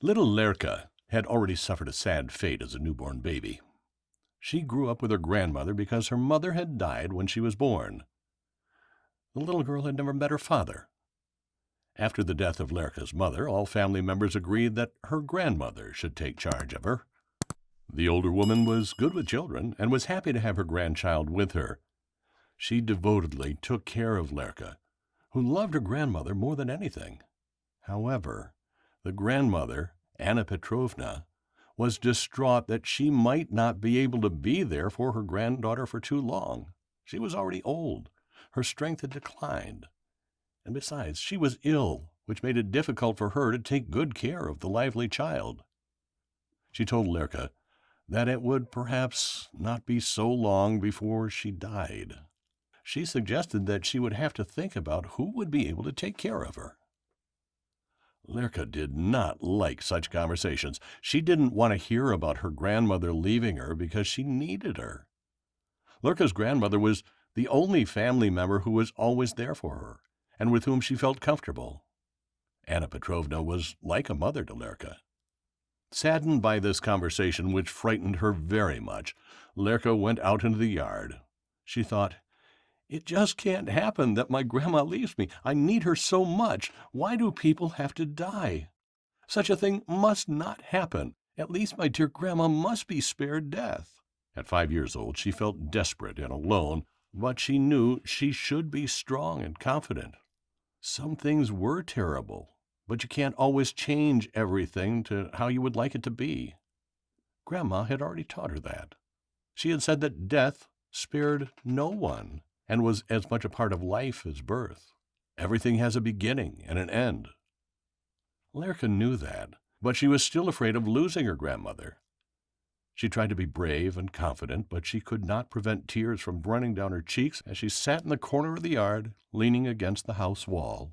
Little Lerka had already suffered a sad fate as a newborn baby. She grew up with her grandmother because her mother had died when she was born. The little girl had never met her father. After the death of Lerka's mother, all family members agreed that her grandmother should take charge of her. The older woman was good with children and was happy to have her grandchild with her. She devotedly took care of Lerka, who loved her grandmother more than anything. However, the grandmother, Anna Petrovna, was distraught that she might not be able to be there for her granddaughter for too long. She was already old. Her strength had declined. And besides, she was ill, which made it difficult for her to take good care of the lively child. She told Lerka that it would perhaps not be so long before she died. She suggested that she would have to think about who would be able to take care of her. Lerka did not like such conversations. She didn't want to hear about her grandmother leaving her because she needed her. Lerka's grandmother was the only family member who was always there for her and with whom she felt comfortable. Anna Petrovna was like a mother to Lerka. Saddened by this conversation, which frightened her very much, Lerka went out into the yard. She thought, "It just can't happen that my grandma leaves me. I need her so much. Why do people have to die? Such a thing must not happen. At least my dear grandma must be spared death." At 5 years old, she felt desperate and alone, but she knew she should be strong and confident. Some things were terrible, but you can't always change everything to how you would like it to be. Grandma had already taught her that. She had said that death spared no one and was as much a part of life as birth. Everything has a beginning and an end. Lerka knew that, but she was still afraid of losing her grandmother. She tried to be brave and confident, but she could not prevent tears from running down her cheeks as she sat in the corner of the yard, leaning against the house wall.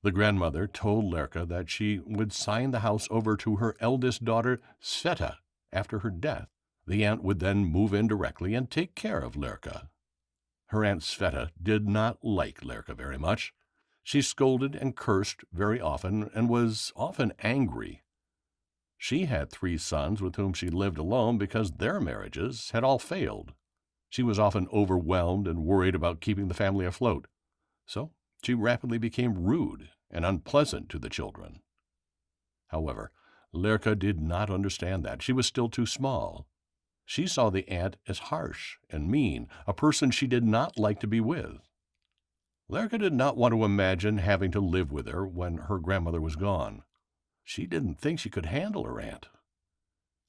The grandmother told Lerka that she would sign the house over to her eldest daughter, Sveta, after her death. The aunt would then move in directly and take care of Lerka. Her aunt Sveta did not like Lerka very much. She scolded and cursed very often and was often angry. She had 3 sons with whom she lived alone because their marriages had all failed. She was often overwhelmed and worried about keeping the family afloat, so she rapidly became rude and unpleasant to the children. However, Lerka did not understand that. She was still too small. She saw the aunt as harsh and mean, a person she did not like to be with. Lerka did not want to imagine having to live with her when her grandmother was gone. She didn't think she could handle her aunt.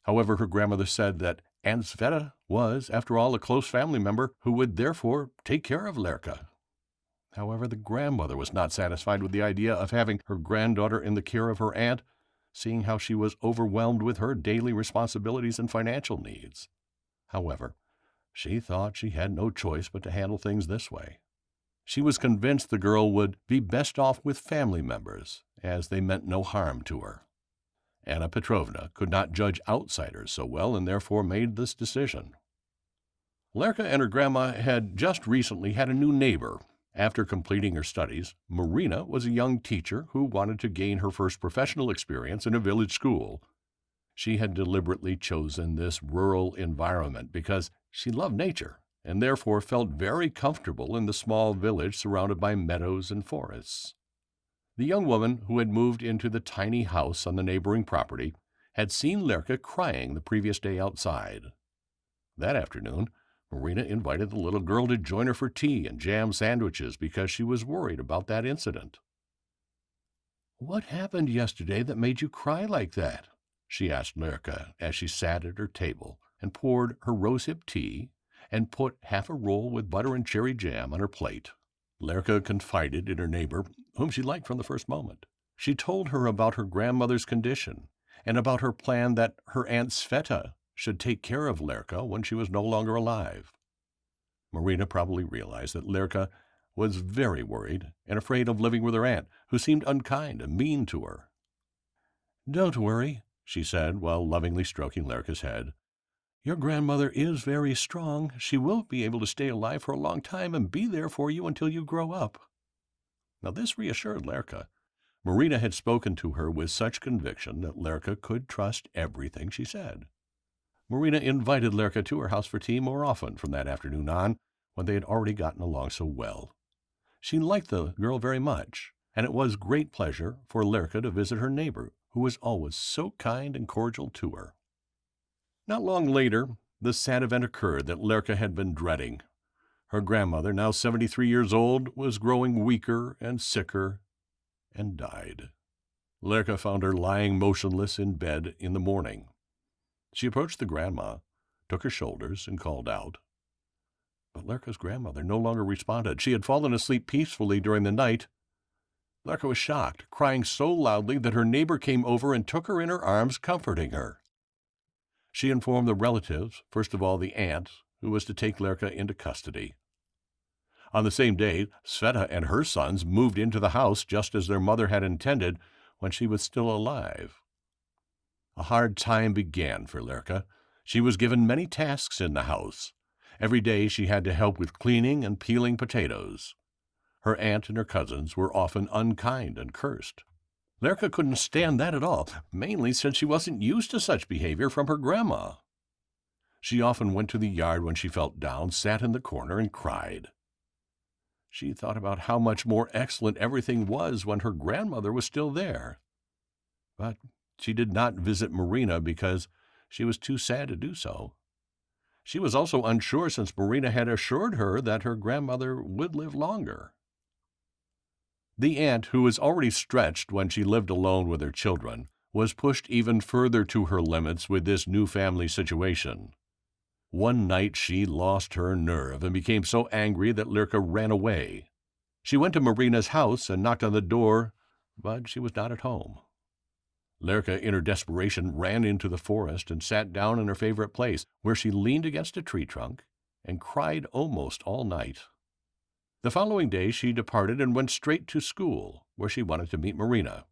However, her grandmother said that Aunt Sveta was, after all, a close family member who would therefore take care of Lerka. However, the grandmother was not satisfied with the idea of having her granddaughter in the care of her aunt, seeing how she was overwhelmed with her daily responsibilities and financial needs. However, she thought she had no choice but to handle things this way. She was convinced the girl would be best off with family members, as they meant no harm to her. Anna Petrovna could not judge outsiders so well and therefore made this decision. Lerka and her grandma had just recently had a new neighbor. After completing her studies, Marina was a young teacher who wanted to gain her first professional experience in a village school. She had deliberately chosen this rural environment because she loved nature and therefore felt very comfortable in the small village surrounded by meadows and forests. The young woman who had moved into the tiny house on the neighboring property had seen Lerka crying the previous day outside. That afternoon, Marina invited the little girl to join her for tea and jam sandwiches because she was worried about that incident. "What happened yesterday that made you cry like that?" she asked Lerka as she sat at her table and poured her rosehip tea and put half a roll with butter and cherry jam on her plate. Lerka confided in her neighbor, whom she liked from the first moment. She told her about her grandmother's condition and about her plan that her Aunt Sveta should take care of Lerka when she was no longer alive. Marina probably realized that Lerka was very worried and afraid of living with her aunt, who seemed unkind and mean to her. "Don't worry," she said while lovingly stroking Lerka's head. "Your grandmother is very strong. She will be able to stay alive for a long time and be there for you until you grow up." Now this reassured Lerka. Marina had spoken to her with such conviction that Lerka could trust everything she said. Marina invited Lerka to her house for tea more often from that afternoon on, when they had already gotten along so well. She liked the girl very much, and it was great pleasure for Lerka to visit her neighbor, who was always so kind and cordial to her. Not long later, the sad event occurred that Lerka had been dreading. Her grandmother, now 73 years old, was growing weaker and sicker, and died. Lerka found her lying motionless in bed in the morning. She approached the grandma, took her shoulders, and called out. But Lerka's grandmother no longer responded. She had fallen asleep peacefully during the night. Lerka was shocked, crying so loudly that her neighbor came over and took her in her arms, comforting her. She informed the relatives, first of all the aunt, who was to take Lerka into custody. On the same day, Sveta and her sons moved into the house just as their mother had intended when she was still alive. A hard time began for Lerka. She was given many tasks in the house. Every day she had to help with cleaning and peeling potatoes. Her aunt and her cousins were often unkind and cursed. Lerka couldn't stand that at all, mainly since she wasn't used to such behavior from her grandma. She often went to the yard when she felt down, sat in the corner, and cried. She thought about how much more excellent everything was when her grandmother was still there. But she did not visit Marina because she was too sad to do so. She was also unsure since Marina had assured her that her grandmother would live longer. The aunt, who was already stretched when she lived alone with her children, was pushed even further to her limits with this new family situation. One night she lost her nerve and became so angry that Lerka ran away. She went to Marina's house and knocked on the door, but she was not at home. Lerka, in her desperation, ran into the forest and sat down in her favorite place, where she leaned against a tree trunk and cried almost all night. The following day she departed and went straight to school, where she wanted to meet Marina.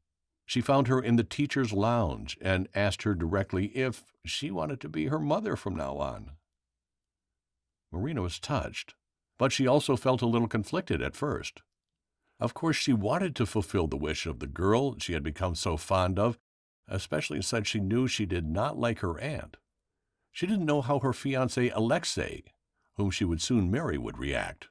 She found her in the teacher's lounge and asked her directly if she wanted to be her mother from now on. Marina was touched, but she also felt a little conflicted at first. Of course, she wanted to fulfill the wish of the girl she had become so fond of, especially since she knew she did not like her aunt. She didn't know how her fiancé Alexei, whom she would soon marry, would react.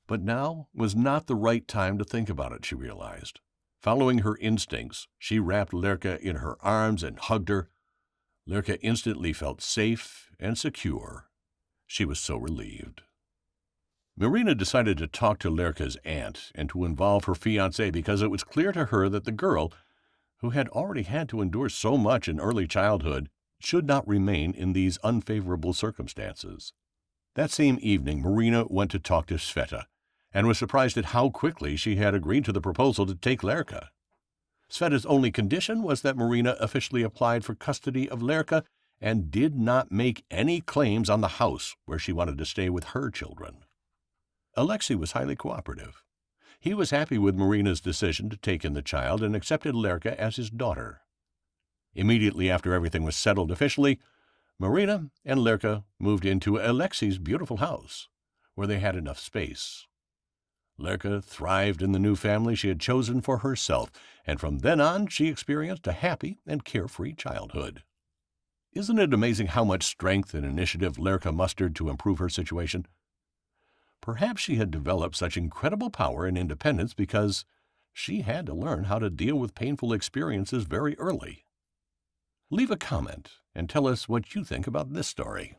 But now was not the right time to think about it, she realized. Following her instincts, she wrapped Lerka in her arms and hugged her. Lerka instantly felt safe and secure. She was so relieved. Marina decided to talk to Lerka's aunt and to involve her fiancé because it was clear to her that the girl, who had already had to endure so much in early childhood, should not remain in these unfavorable circumstances. That same evening, Marina went to talk to Sveta, and was surprised at how quickly she had agreed to the proposal to take Lerka. Sveta's only condition was that Marina officially applied for custody of Lerka and did not make any claims on the house where she wanted to stay with her children. Alexei was highly cooperative. He was happy with Marina's decision to take in the child and accepted Lerka as his daughter. Immediately after everything was settled officially, Marina and Lerka moved into Alexei's beautiful house, where they had enough space. Lerka thrived in the new family she had chosen for herself, and from then on she experienced a happy and carefree childhood. Isn't it amazing how much strength and initiative Lerka mustered to improve her situation? Perhaps she had developed such incredible power and independence because she had to learn how to deal with painful experiences very early. Leave a comment and tell us what you think about this story.